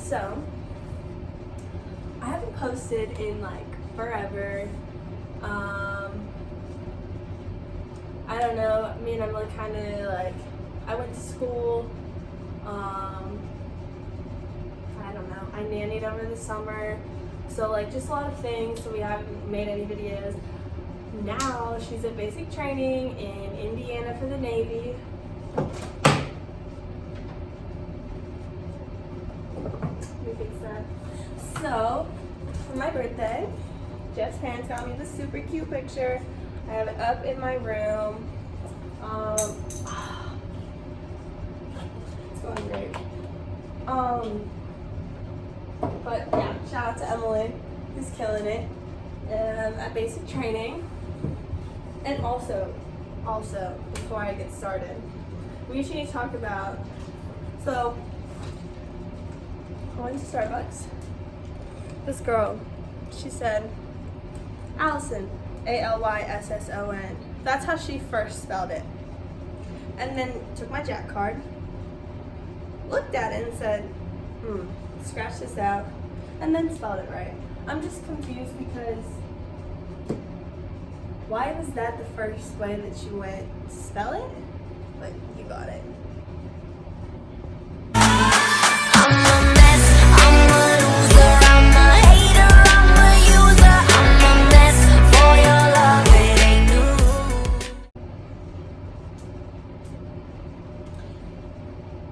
So, I haven't posted in like forever. I don't know, me and Emily kind of like, I went to school, I don't know, I nannied over the summer, so like just a lot of things, so we haven't made any videos. Now she's at basic training in Indiana for the Navy. Let me fix that. So, for my birthday, Jeff's parents got me this super cute picture. I have it up in my room. It's going great. But yeah, shout out to Emily, who's killing it at basic training. And also, before I get started, we should need to talk about, so I went to Starbucks. This girl, she said, Allison, Alysson. That's how she first spelled it. And then took my Jack card, looked at it and said, scratch this out, and then spelled it right. I'm just confused because why was that the first way that she went to spell it? But you got it.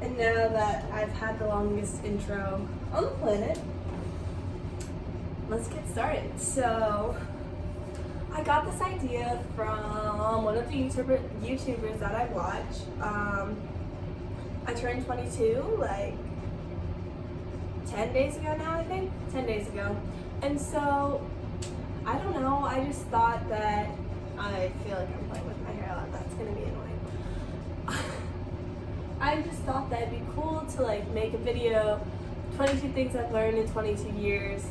And now that I've had the longest intro on the planet, let's get started. So, I got this idea from one of the YouTubers that I watch. I turned 22 like 10 days ago now, I think. 10 days ago. And so, I don't know, I just thought that, I feel like I'm playing with my hair a lot, that's gonna be annoying. I just thought that it'd be cool to like make a video, 22 things I've learned in 22 years.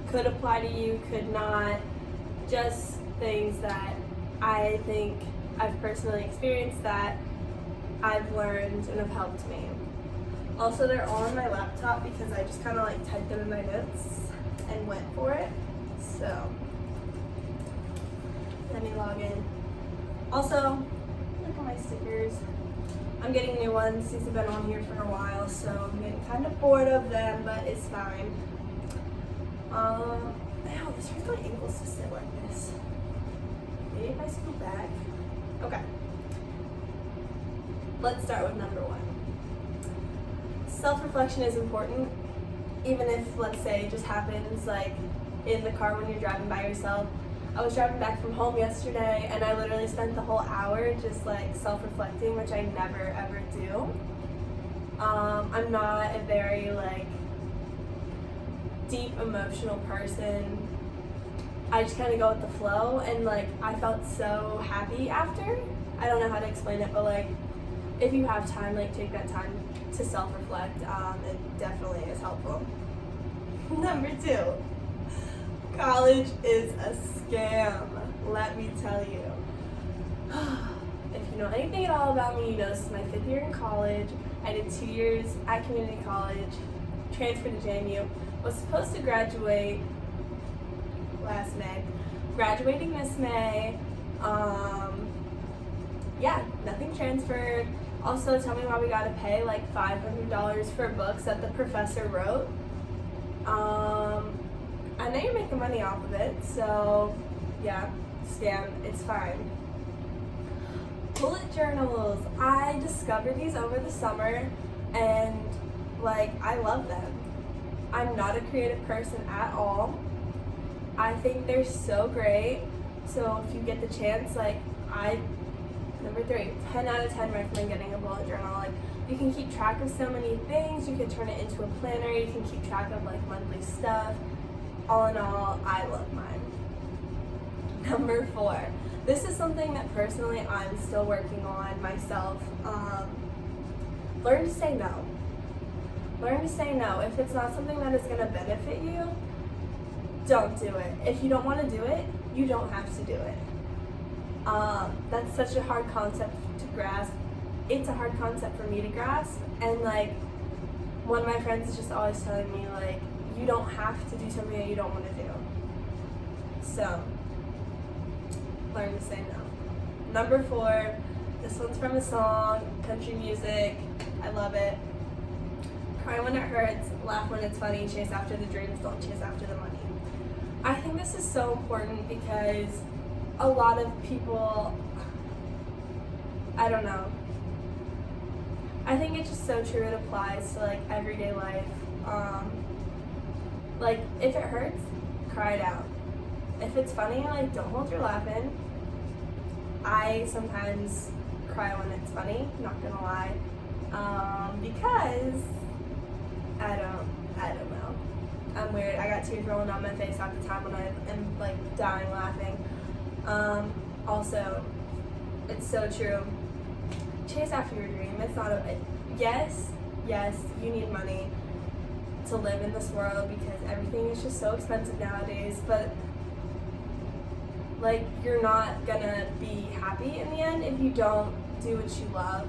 Could apply to you, could not. Just things that I think I've personally experienced that I've learned and have helped me. Also, they're all on my laptop because I just kind of like typed them in my notes and went for it. So, let me log in. Also, look at my stickers. I'm getting new ones. These have been on here for a while, so I'm getting kind of bored of them, but it's fine. Ow, this hurts my ankles to sit like this. Maybe if I scoot back. Okay. Let's start with number one. Self-reflection is important, even if, let's say, it just happens like in the car when you're driving by yourself. I was driving back from home yesterday and I literally spent the whole hour just like self-reflecting, which I never ever do. I'm not a very like deep emotional person. I just kind of go with the flow, and like I felt so happy after. I don't know how to explain it, but like if you have time, like take that time to self-reflect. It definitely is helpful. Number two. College is a scam, let me tell you. If you know anything at all about me, you know this is my 5th year in college. I did 2 years at community college, transferred to JMU, was supposed to graduate last May, graduating this May. Yeah, nothing transferred. Also, tell me why we gotta pay like $500 for books that the professor wrote. I know you're making money off of it, so yeah, scam, it's fine. Bullet journals. I discovered these over the summer and like I love them. I'm not a creative person at all. I think they're so great. So if you get the chance, like number 3, 10 out of 10 recommend getting a bullet journal. Like you can keep track of so many things, you can turn it into a planner, you can keep track of like monthly stuff. All in all, I love mine. Number 4. This is something that personally I'm still working on myself. Learn to say no. Learn to say no. If it's not something that is going to benefit you, don't do it. If you don't want to do it, you don't have to do it. That's such a hard concept to grasp. It's a hard concept for me to grasp, and like one of my friends is just always telling me, like, you don't have to do something that you don't want to do. So, learn to say no. Number 4, this one's from a song, country music. I love it. Cry when it hurts, laugh when it's funny, chase after the dreams, don't chase after the money. I think this is so important because a lot of people, I don't know. I think it's just so true. It applies to like everyday life. Like if it hurts, cry it out. If it's funny, like don't hold your laugh in. I sometimes cry when it's funny, not gonna lie, because I don't know. I'm weird. I got tears rolling down my face half the time when I am like dying laughing. Also, it's so true. Chase after your dream. It's not a yes, you need money to live in this world because everything is just so expensive nowadays, but like you're not gonna be happy in the end if you don't do what you love.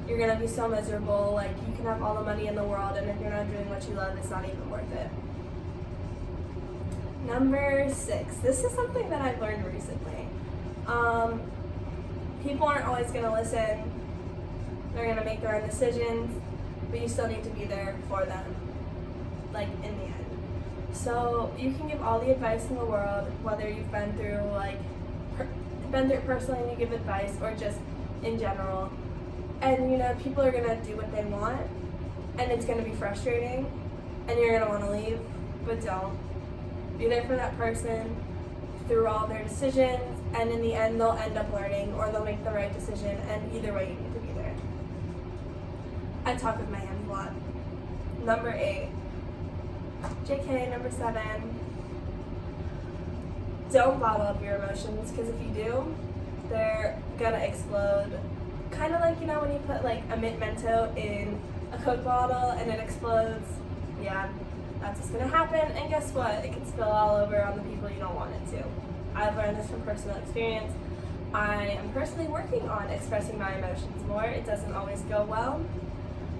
You're gonna be so miserable. Like you can have all the money in the world, and if you're not doing what you love, it's not even worth it. Number 6. This is something that I've learned recently. People aren't always gonna listen. They're gonna make their own decisions, but you still need to be there for them, like in the end. So you can give all the advice in the world, whether you've been through been through it personally and you give advice, or just in general. And you know, people are gonna do what they want, and it's gonna be frustrating, and you're gonna want to leave, but don't. Be there for that person through all their decisions, and in the end, they'll end up learning, or they'll make the right decision. And either way, you need to be there. I talk with my hands a lot. Number 8. JK. Number 7. Don't bottle up your emotions, because if you do, they're gonna explode. Kind of like, you know, when you put like a mint Mento in a Coke bottle and it explodes. Yeah, that's what's gonna happen. And guess what? It can spill all over on the people you don't want it to. I've learned this from personal experience. I am personally working on expressing my emotions more. It doesn't always go well,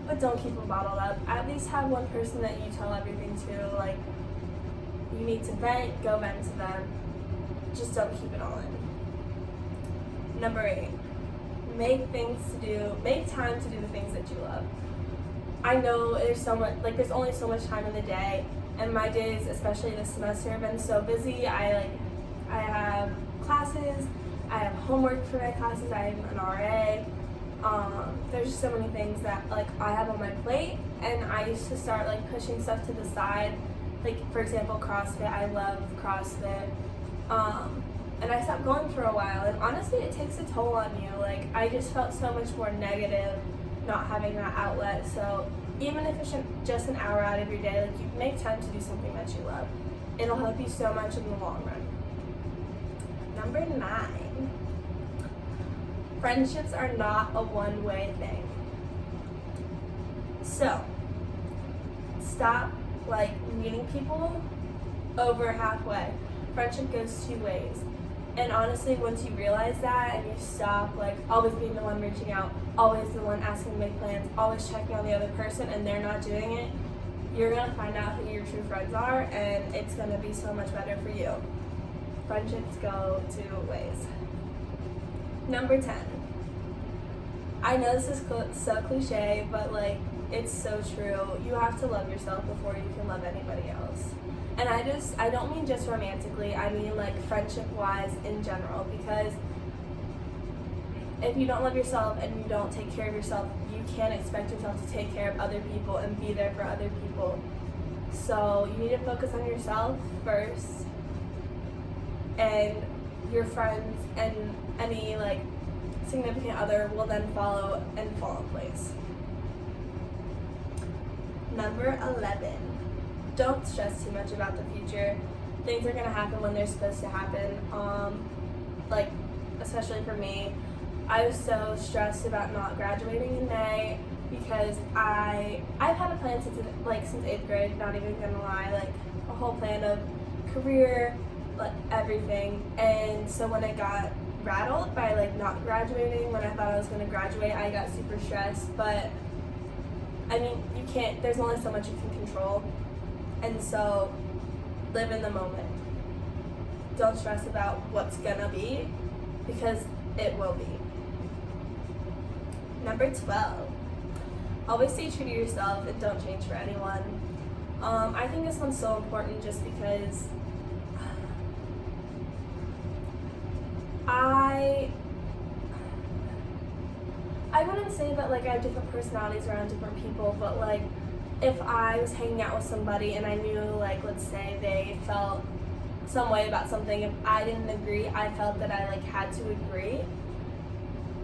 but don't keep them bottled up. At least have one person that you tell everything to. Like, you need to vent, go vent to them. Just don't keep it all in. Number 8. Make time to do the things that you love. I know there's only so much time in the day, and my days, especially this semester, have been so busy. I have classes, I have homework for my classes, I am an RA. There's just so many things that like I have on my plate, and I used to start like pushing stuff to the side. Like for example, CrossFit. I love CrossFit. And I stopped going for a while, and honestly it takes a toll on you. Like I just felt so much more negative not having that outlet. So even if it's just an hour out of your day, like you make time to do something that you love. It'll help you so much in the long run. Number 9. Friendships are not a one-way thing. So stop like meeting people over halfway. Friendship goes 2 ways. And honestly, once you realize that and you stop like always being the one reaching out, always the one asking to make plans, always checking on the other person and they're not doing it, you're gonna find out who your true friends are, and it's gonna be so much better for you. Friendships go 2 ways. Number 10. I know this is so cliche, but like it's so true. You have to love yourself before you can love anybody else. And I don't mean just romantically, I mean like friendship-wise in general, because if you don't love yourself and you don't take care of yourself, you can't expect yourself to take care of other people and be there for other people. So you need to focus on yourself first, and your friends and any like significant other will then follow and fall in place. Number 11. Don't stress too much about the future. Things are gonna happen when they're supposed to happen. Like, especially for me, I was so stressed about not graduating in May because I've had a plan since 8th grade. Not even gonna lie, like a whole plan of career, like everything. And so when I got rattled by like not graduating when I thought I was gonna graduate, I got super stressed. But I mean, you can't, there's only so much you can control. And so, live in the moment. Don't stress about what's gonna be, because it will be. Number 12, always stay true to yourself and don't change for anyone. I think this one's so important just because I wouldn't say that like I have different personalities around different people, but like if I was hanging out with somebody and I knew, like, let's say they felt some way about something, if I didn't agree, I felt that I like had to agree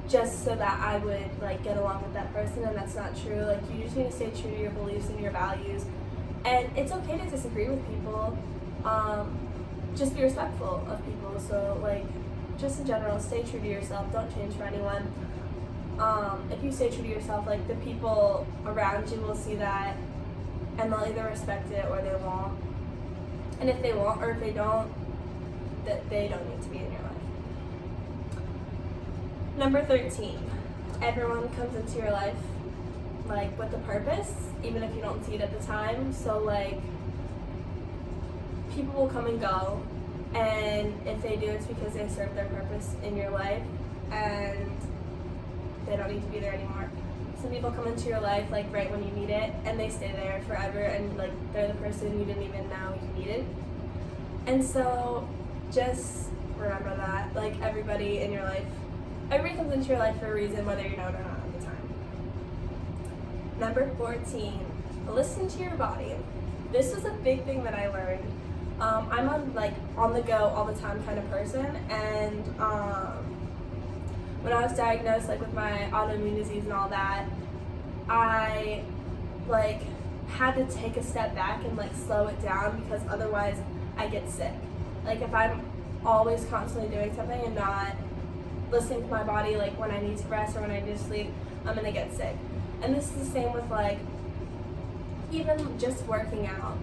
just so that I would like get along with that person, and that's not true. Like, you just need to stay true to your beliefs and your values, and it's okay to disagree with people. Just be respectful of people. So like, just in general, stay true to yourself. Don't change for anyone. If you stay true to yourself, like, the people around you will see that, and they'll either respect it or they won't. And if they won't, or if they don't, that they don't need to be in your life. Number 13, everyone comes into your life like with a purpose, even if you don't see it at the time. So like, people will come and go, and if they do, it's because they serve their purpose in your life and they don't need to be there anymore. Some people come into your life like right when you need it, and they stay there forever, and like they're the person you didn't even know you needed. And so just remember that, like, everybody in your life, everybody comes into your life for a reason, whether you know it or not at the time. Number 14, listen to your body. This was a big thing that I learned. I'm on the go all the time kind of person, and when I was diagnosed like with my autoimmune disease and all that, I like had to take a step back and like slow it down, because otherwise I get sick. Like, if I'm always constantly doing something and not listening to my body, like when I need to rest or when I need to sleep, I'm gonna get sick. And this is the same with like even just working out.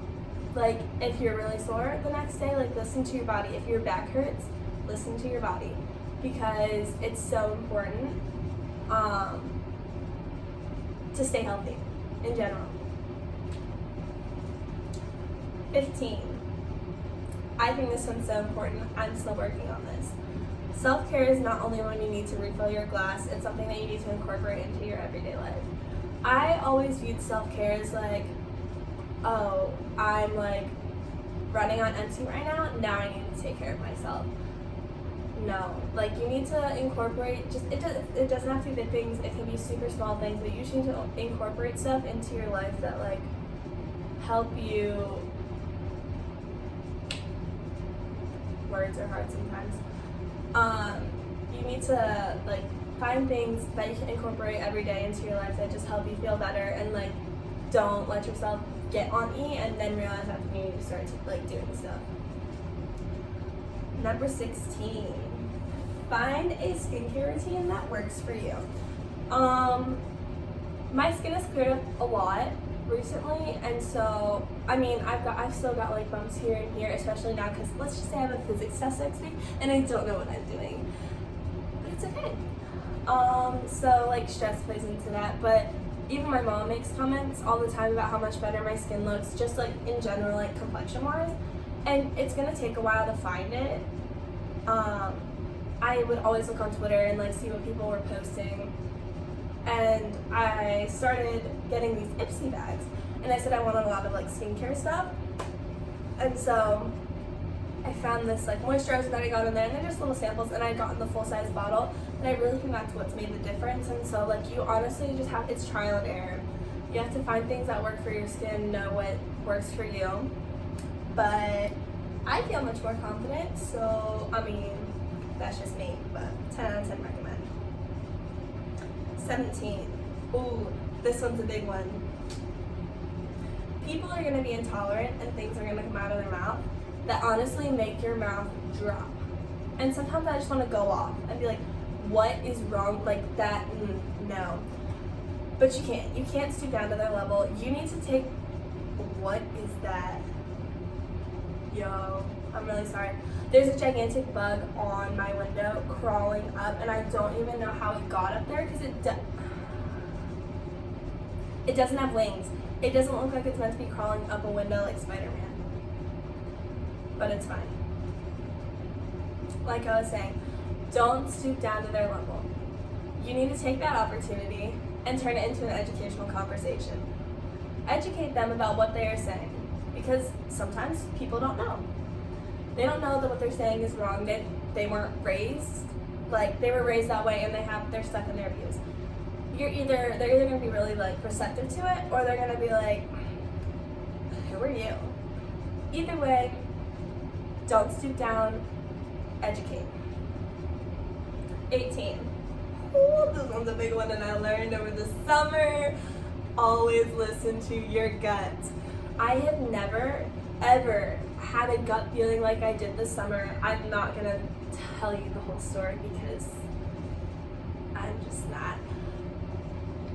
Like, if you're really sore the next day, like, listen to your body. If your back hurts, listen to your body, because it's so important to stay healthy in general. 15, I think this one's so important. I'm still working on this. Self-care is not only when you need to refill your glass, it's something that you need to incorporate into your everyday life. I always viewed self-care as like, oh, I'm like running on empty right now I need to take care of myself. No, like, you need to incorporate, it doesn't have to be big things, it can be super small things, but you just need to incorporate stuff into your life that like help you. Words are hard sometimes. You need to like find things that you can incorporate every day into your life that just help you feel better, and like, don't let yourself get on E and then realize after you need to start like doing stuff. Number 16, find a skincare routine that works for you. My skin has cleared up a lot recently, and so I mean, I've still got like bumps here and here, especially now because let's just say I have a physics test next week and I don't know what I'm doing, but it's okay. So like, stress plays into that, but even my mom makes comments all the time about how much better my skin looks, just like in general, like complexion wise, and it's gonna take a while to find it. I would always look on Twitter and like see what people were posting, and I started getting these Ipsy bags, and I said I wanted a lot of like skincare stuff, and so I found this like moisturizer that I got in there, and they're just little samples, and I got in the full-size bottle, and I really think that's what's made the difference. And so like, you honestly just have, it's trial and error. You have to find things that work for your skin, know what works for you, but I feel much more confident, so I mean, that's just me, but 10 out of 10 recommend. 17, ooh, this one's a big one. People are gonna be intolerant and things are gonna come out of their mouth that honestly make your mouth drop. And sometimes I just wanna go off and be like, what is wrong? Like that, no. But you can't stoop down to their level. You need to take, what is that? Yo, I'm really sorry. There's a gigantic bug on my window crawling up, and I don't even know how it got up there, because It doesn't have wings. It doesn't look like it's meant to be crawling up a window like Spider-Man. But it's fine. Like I was saying, don't stoop down to their level. You need to take that opportunity and turn it into an educational conversation. Educate them about what they are saying, because sometimes people don't know. They don't know that what they're saying is wrong. They weren't raised, like they were raised that way, and they're stuck in their views. They're either going to be really like receptive to it, or they're going to be like, who are you? Either way, don't stoop down, educate. 18. Ooh, this one's a big one, and I learned over the summer. Always listen to your gut. I have never, ever had a gut feeling like I did this summer. I'm not going to tell you the whole story because I'm just not.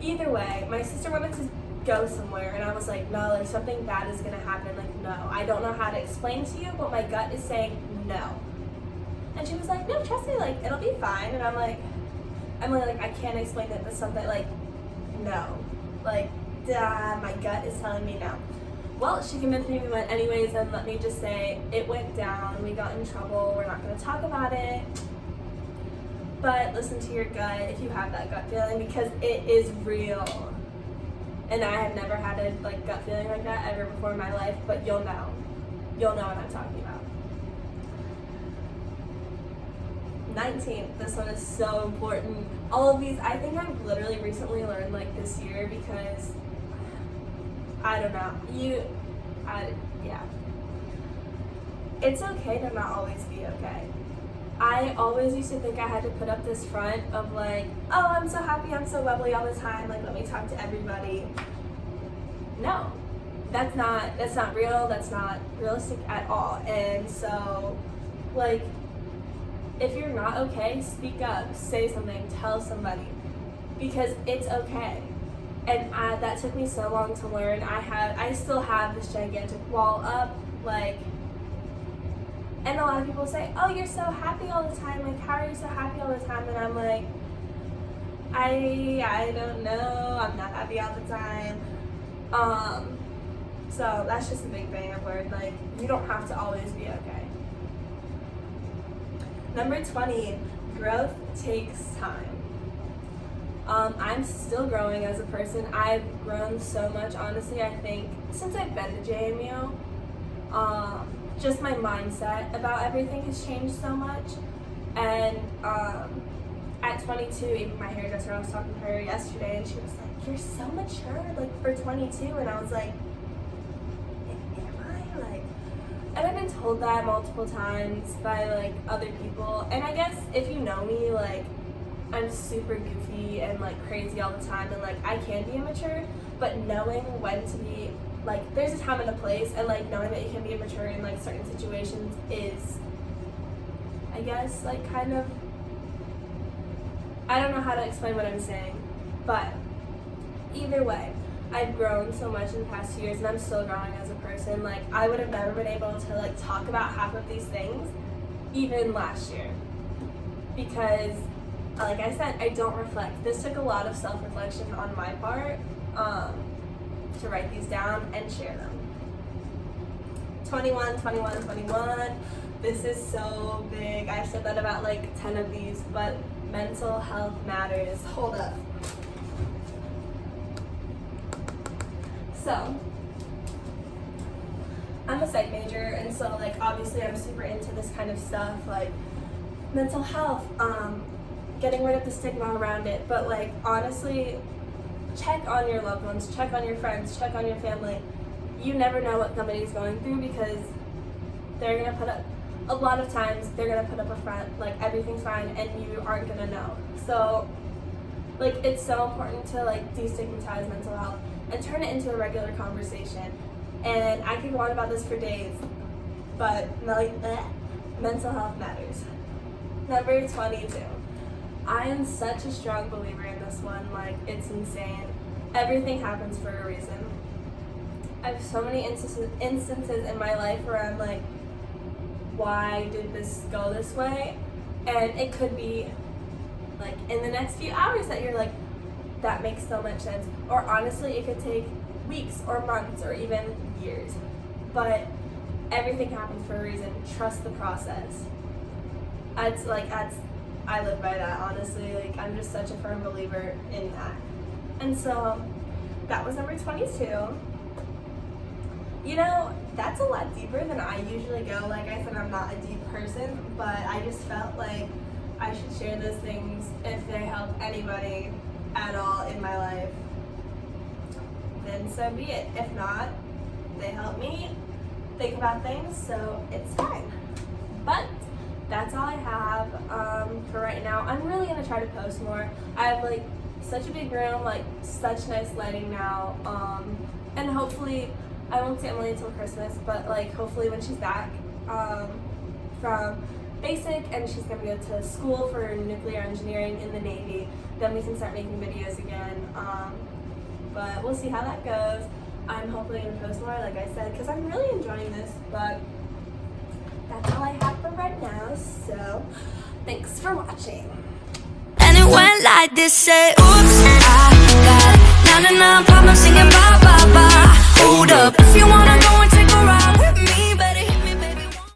Either way, my sister wanted to go somewhere, and I was like, no, like something bad is gonna happen. Like, no, I don't know how to explain to you, but my gut is saying no. And she was like, no, trust me, like it'll be fine. And I'm like, I can't explain it, but something like, no, like, my gut is telling me no. Well, she convinced me we went anyways, and let me just say, it went down. We got in trouble. We're not gonna talk about it. But listen to your gut if you have that gut feeling, because it is real. And I have never had a like gut feeling like that ever before in my life, but you'll know. You'll know what I'm talking about. 19. This one is so important. All of these, I think I've literally recently learned like this year because I don't know. Yeah. It's okay to not always be okay. I always used to think I had to put up this front of like, oh, I'm so happy, I'm so bubbly all the time, like let me talk to everybody. No, that's not real, that's not realistic at all. And so, like, if you're not okay, speak up, say something, tell somebody, because it's okay. And that took me so long to learn. I still have this gigantic wall up, like, and a lot of people say, oh, you're so happy all the time. Like, how are you so happy all the time? And I'm like, I don't know. I'm not happy all the time. So that's just a big thing I've learned. Like, you don't have to always be okay. Number 20, growth takes time. I'm still growing as a person. I've grown so much, honestly. I think since I've been to JMU, just my mindset about everything has changed so much. And at 22, even my hairdresser, I was talking to her yesterday, and she was like, you're so mature, like, for 22. And I was like, am I? Like, and I've been told that multiple times by, like, other people. And I guess if you know me, like, I'm super goofy and, like, crazy all the time, and, like, I can be immature, but knowing when to be, like, there's a time and a place, and, like, knowing that you can be immature in, like, certain situations is, I guess, like, kind of, I don't know how to explain what I'm saying, but either way, I've grown so much in the past 2 years, and I'm still growing as a person. Like, I would have never been able to, like, talk about half of these things, even last year, because, like I said, I don't reflect. This took a lot of self-reflection on my part, to write these down and share them. 21. This is so big. I've said that about like 10 of these, but mental health matters. Hold up. So, I'm a psych major, and so like obviously I'm super into this kind of stuff, like mental health, getting rid of the stigma around it. But like honestly, check on your loved ones, check on your friends, check on your family. You never know what somebody's going through, because they're gonna put up, a lot of times they're gonna put up a front like everything's fine, and you aren't gonna know. So like it's so important to like destigmatize mental health and turn it into a regular conversation. And I could go on about this for days, but like mental health matters. Number 22. I am such a strong believer in this one, like it's insane. Everything happens for a reason. I have so many instances in my life where I'm like, why did this go this way? And it could be like in the next few hours that you're like, that makes so much sense. Or honestly, it could take weeks or months or even years. But everything happens for a reason. Trust the process. I live by that, honestly. Like, I'm just such a firm believer in that. And so that was number 22. You know, that's a lot deeper than I usually go. Like I said, I'm not a deep person, but I just felt like I should share those things if they help anybody at all in my life. Then so be it. If not, they help me think about things, so it's fine. But that's all I have for right now. I'm really gonna try to post more. I have like such a big room, like such nice lighting now, and hopefully I won't see Emily until Christmas, but like hopefully when she's back from basic and she's gonna go to school for nuclear engineering in the Navy, then we can start making videos again. But we'll see how that goes. I'm hopefully gonna post more, like I said, because I'm really enjoying this. But that's all I have for right now. So thanks for watching. And it went like this, say, oops, I got 99 problems singing bye bye.